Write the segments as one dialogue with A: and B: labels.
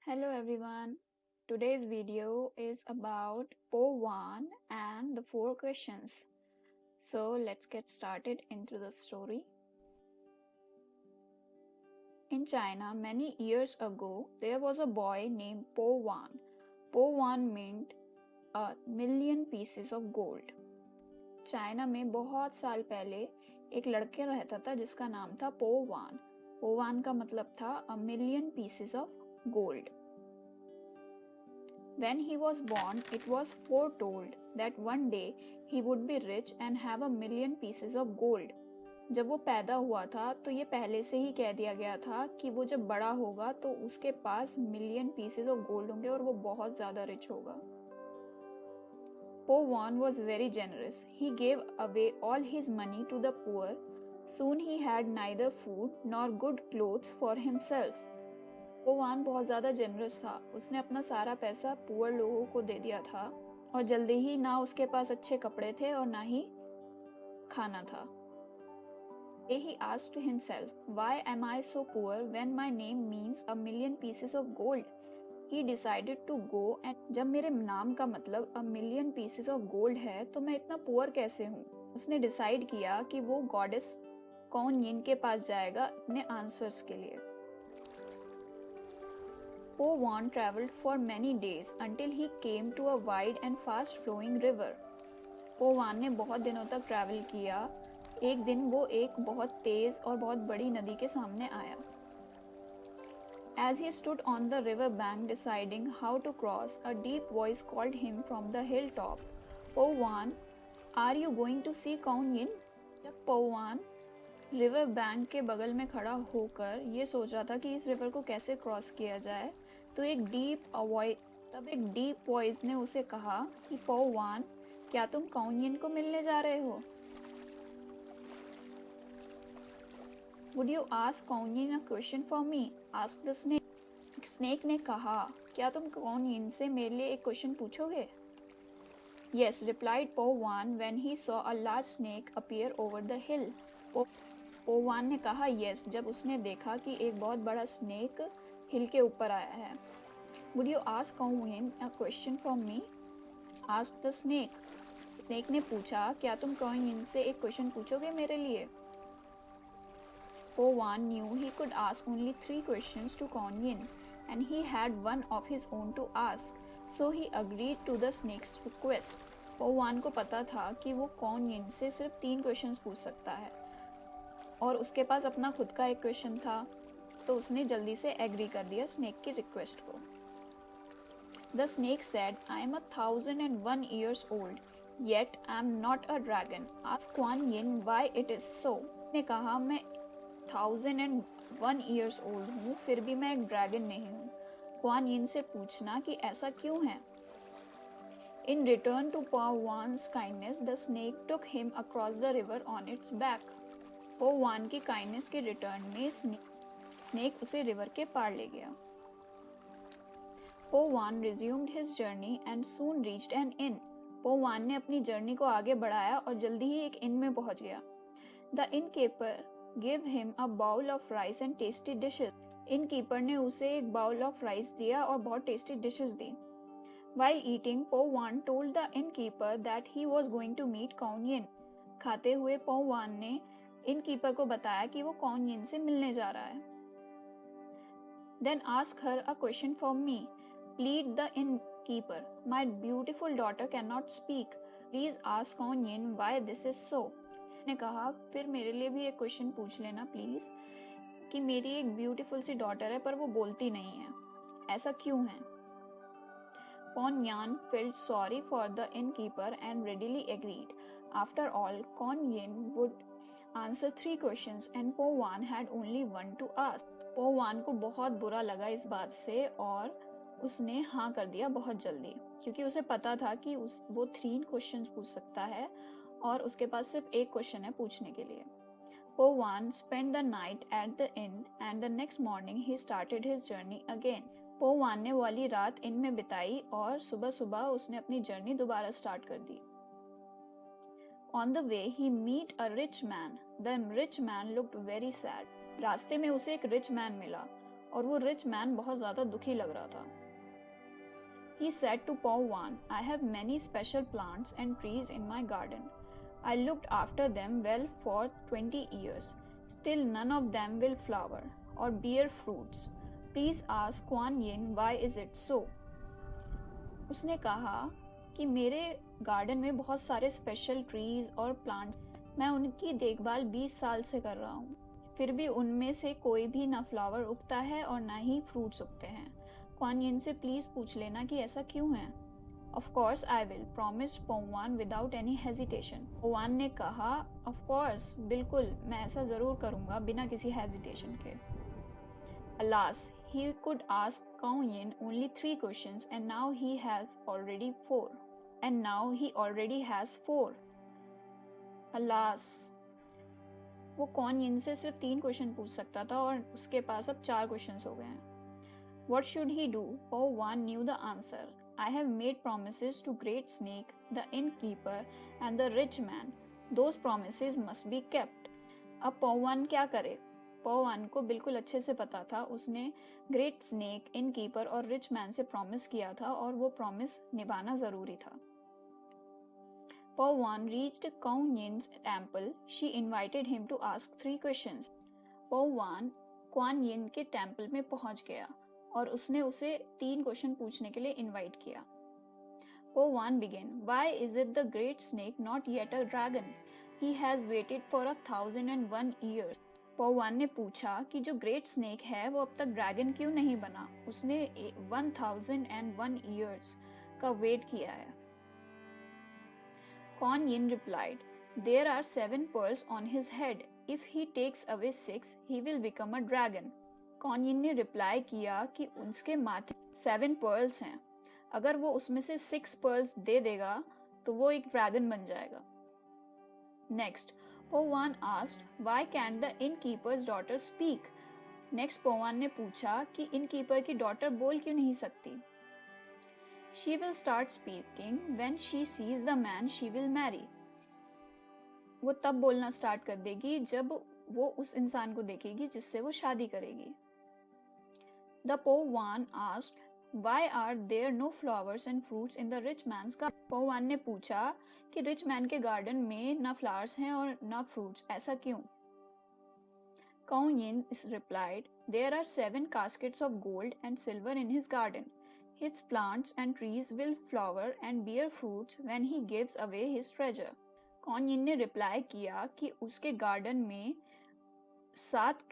A: Hello everyone. Today's video is about Po1 and the 4 questions. So let's get started into the story. In China, many years ago, there was a boy named Po1. Po1 meant a million pieces of gold. China में बहुत साल पहले एक लड़का रहता था जिसका नाम था Po1. Po1 का मतलब था a million pieces of gold. When he was born, it was foretold that one day he would be rich and have a million pieces of gold. जब वो पैदा हुआ था तो ये पहले से ही कह दिया गया था कि वो जब बड़ा होगा तो उसके पास मिलियन पीसेस ऑफ गोल्ड होंगे और वो बहुत ज़्यादा रिच होगा. Po1 was very generous. He gave away all his money to the poor. Soon he had neither food nor good clothes for himself. Po1 बहुत ज़्यादा जेनरस था. उसने अपना सारा पैसा पुअर लोगों को दे दिया था और जल्दी ही ना उसके पास अच्छे कपड़े थे और ना ही खाना था. He asked himself, why am I so poor when my name means a million pieces of gold? He decided to go and जब मेरे नाम का मतलब a million pieces of gold है तो मैं इतना पुअर कैसे हूँ? उसने डिसाइड किया कि वो गॉडेस कौन यिन के पास जाएगा अपने आंसर्स के लिए. Po1 traveled for many days until he came to a wide and fast flowing river. Po1 ने बहुत दिनों तक ट्रैवल किया. एक दिन वो एक बहुत तेज और बहुत बड़ी नदी के सामने आया. As he stood on the river bank deciding how to cross, a deep voice called him from the hilltop. Po1, are you going to see Kaun Yin? जब Po1 रिवर बैंक के बगल में खड़ा होकर ये सोच रहा था कि इस रिवर को कैसे क्रॉस किया जाए तो एक डीप वॉइस ने उसे कहा कि Po1, क्या तुम कौन यिन को मिलने जा रहे हो? Would you ask कौन यिन a question for me? Asked the snake. Snake ने कहा, क्या तुम कौन यिन से मेरे लिए एक क्वेश्चन पूछोगे? Yes, replied Po1 when he saw a large snake appear over the hill. Po1 ने कहा yes जब उसने देखा कि एक बहुत बड़ा स्नेक हिल के ऊपर आया है. Would you ask कौन यिन a question for me? Asked the snake. Snake ने पूछा, क्या तुम कौन यिन से एक क्वेश्चन पूछोगे मेरे लिए? Po1 knew he could ask only 3 questions to Kuan Yin, and he had one of his own to ask, so he agreed to the snake's request. Po1 को पता था कि वो Kuan Yin से सिर्फ 3 क्वेश्चंस पूछ सकता है और उसके पास अपना खुद का एक क्वेश्चन था, तो उसने जल्दी से एग्री कर दिया स्नेक की रिक्वेस्ट को. The snake said, I am 1001 years old, yet I am not a dragon. Ask Kuan Yin why it is so. ने कहा मैं 1001 years old हूँ, फिर भी मैं एक ड्रैगन नहीं हूँ. क्वान यिन से पूछना कि ऐसा क्यों है. In return to Po1's kindness, the snake took him across the river on its back. Po1 की काइंडनेस के रिटर्न में स्नेक उसे रिवर के पार ले गया. Po1 resumed his journey and soon reached an inn. Po1 ने अपनी जर्नी को आगे बढ़ाया और जल्दी ही एक inn में पहुंच गया. The innkeeper gave him a bowl of rice and tasty dishes. Innkeeper ने उसे एक बाउल ऑफ राइस दिया और बहुत tasty dishes the. While eating, Po1 told the innkeeper that he was going to meet Kuan Yin. खाते हुए Po1 ने innkeeper को बताया कि वो Kuan Yin से मिलने जा रहा है. Then ask her a question for me, plead the innkeeper. My beautiful daughter cannot speak. Please ask Kuan Yin why this is so. ने कहा, फिर मेरे लिए भी एक क्वेश्चन पूछ लेना प्लीज कि मेरी एक ब्यूटीफुल सी डॉटर है पर वो बोलती नहीं है, ऐसा क्यों है? Kuan Yin felt sorry for the innkeeper and readily agreed. After all, Kuan Yin would answer 3 questions and Po1 had only one to ask. Po1 को बहुत बुरा लगा इस बात से और उसने हाँ कर दिया बहुत जल्दी, क्योंकि उसे पता था कि वो 3 क्वेश्चंस पूछ सकता है और उसके पास सिर्फ एक क्वेश्चन है पूछने के लिए. Po1 spent the night at the inn and the next morning he started his journey again. Po1 ने वाली रात इन में बिताई और सुबह सुबह उसने अपनी जर्नी दोबारा स्टार्ट कर दी. On the way he meet a rich man. The rich man looked very sad. रास्ते में उसे एक रिच मैन मिला. और वो रिच मैन बहुत ज़्यादा दुखी लग रहा था। He said to Paw Wan, I have many special plants and trees in my garden. I looked after them well for 20 years. Still none of them will flower or bear fruits. Please ask Kuan Yin why is it so? उसने कहा कि मेरे garden में बहुत सारे special trees और plants, मैं उनकी देखभाल 20 साल से कर रहा हूँ, फिर भी उनमें से कोई भी ना फ्लावर उगता है और ना ही फ्रूट्स उगते हैं। क्वान यिन से प्लीज पूछ लेना कि ऐसा क्यों है। Of course I will, promise पोवान विदाउट एनी हेजिटेशन। पोवान ने कहा, ऑफ कोर्स, बिल्कुल, मैं ऐसा जरूर करूंगा बिना किसी हेजिटेशन के। Alas, he could ask Kao Yin only 3 questions and now he has already 4. And now he already has 4. Alas, वो कौन यिन से सिर्फ 3 क्वेश्चन पूछ सकता था और उसके पास अब 4 क्वेश्चंस हो गए हैं। What should he do? Po Wan knew the answer. I have made promises to Great Snake, the innkeeper, and the rich man. Those promises must be kept. अब पो वन क्या करे? पो वन को बिल्कुल अच्छे से पता था, उसने ग्रेट स्नेक, इनकीपर और रिच मैन से प्रॉमिस किया था और वो प्रॉमिस निभाना जरूरी था। Po Wan reached Kong Yin's temple. She invited him to ask 3 questions. Po Wan Kuan यिन के टेम्पल में पहुंच गया और उसने उसे 3 क्वेश्चन पूछने के लिए इनवाइट किया। Po Wan began, Why is it the great snake not yet a dragon? He has waited for 1001 years. Po Wan ने पूछा कि जो ग्रेट स्नेक है वो अब तक ड्रैगन क्यों नहीं बना? उसने 1001 years का वेट किया है। Kuan Yin replied, There are 7 pearls on his head. If he takes away 6, he will become a dragon. Kuan Yin ने रिप्लाई किया कि उसके माथे 7 pearls हैं, अगर वो उसमें से 6 pearls दे देगा तो वो एक ड्रैगन बन जाएगा। Next, Po Wan asked, Why can't the innkeeper's daughter speak? Next, Po Wan ने पूछा कि innkeeper की डॉटर बोल क्यों नहीं सकती? She will start speaking when she sees the man she will marry. वो तब बोलना स्टार्ट कर देगी जब वो उस इंसान को देखेगी जिससे वो शादी करेगी। The Po Wan asked, Why are there no flowers and fruits in the rich man's garden? Po Wan ने पूछा कि रिच मैन के गार्डन में ना फ्लावर्स हैं और ना फ्रूट्स, ऐसा क्यों? Kao Yin replied, There are 7 caskets of gold and silver in his garden. His plants and trees will flower and bear fruits when he gives away his treasure. कौन यिन ने reply किया कि उसके गार्डन में 7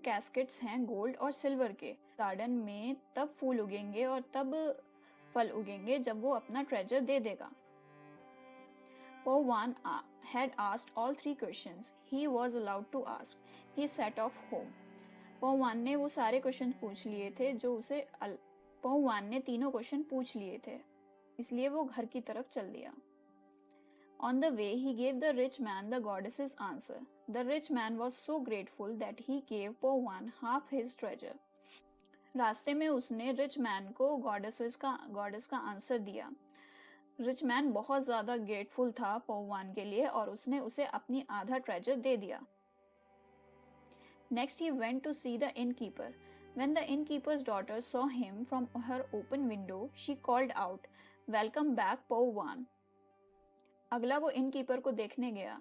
A: cascades हैं gold और silver के। Garden में तब फूल उगेंगे और तब फल उगेंगे जब वो अपना ट्रेजर दे देगा। Po Wan had asked all 3 questions he was allowed to ask. He set off home. Po Wan ने वो सारे क्वेश्चन पूछ लिए थे जो उसे Po Wan ने तीनों क्वेश्चन पूछ लिए थे, इसलिए वो घर की तरफ चल दिया। On the way, he gave the rich man the goddess's answer. The rich man was so grateful that he gave Po Wan half his treasure. रास्ते में उसने रिच मैन को गॉडेस का आंसर दिया। रिच मैन बहुत ज़्यादा grateful था Po Wan के लिए और उसने उसे अपनी आधा ट्रेजर दे दिया। Next, he went to see the innkeeper. When the innkeeper's daughter saw him from her open window, she called out, Welcome back, Po Wan. अगला वो इनकीपर को देखने गया।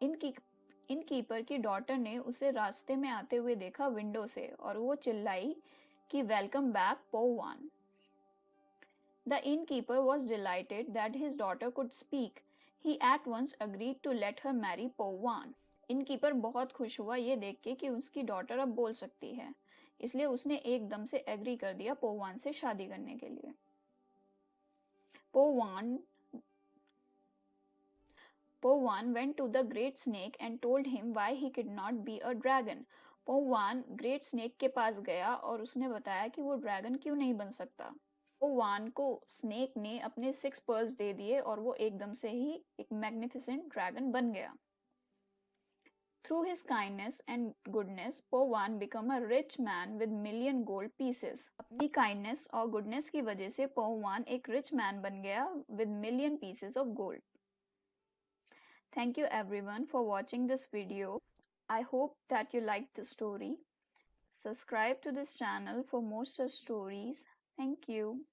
A: इनकीपर की डॉटर ने उसे रास्ते में आते हुए देखा विंडो से और वो चिल्लाई कि welcome back Po Wan. The innkeeper was delighted that his daughter could speak. He at once agreed to let her marry Po Wan. Innkeeper बहुत खुश हुआ ये देख के कि उसकी डॉटर अब बोल सकती है, इसलिए उसने एकदम से एग्री कर दिया Po Wan से शादी करने के लिए। Po Wan went to the great snake and told him why he could not be a dragon. Po Wan great snake के पास गया और उसने बताया कि वो ड्रैगन क्यों नहीं बन सकता। Po Wan को स्नेक ने अपने 6 पर्ल्स दे दिए और वो एकदम से ही एक मैग्निफिसेंट ड्रैगन बन गया। Through his kindness and goodness, Po Wan became a rich man with million gold pieces. अपनी kindness और goodness की वजह से Po Wan एक rich man बन गया with million pieces of gold. Thank you everyone for watching this video. I hope that you liked the story. Subscribe to this channel for more such stories. Thank you.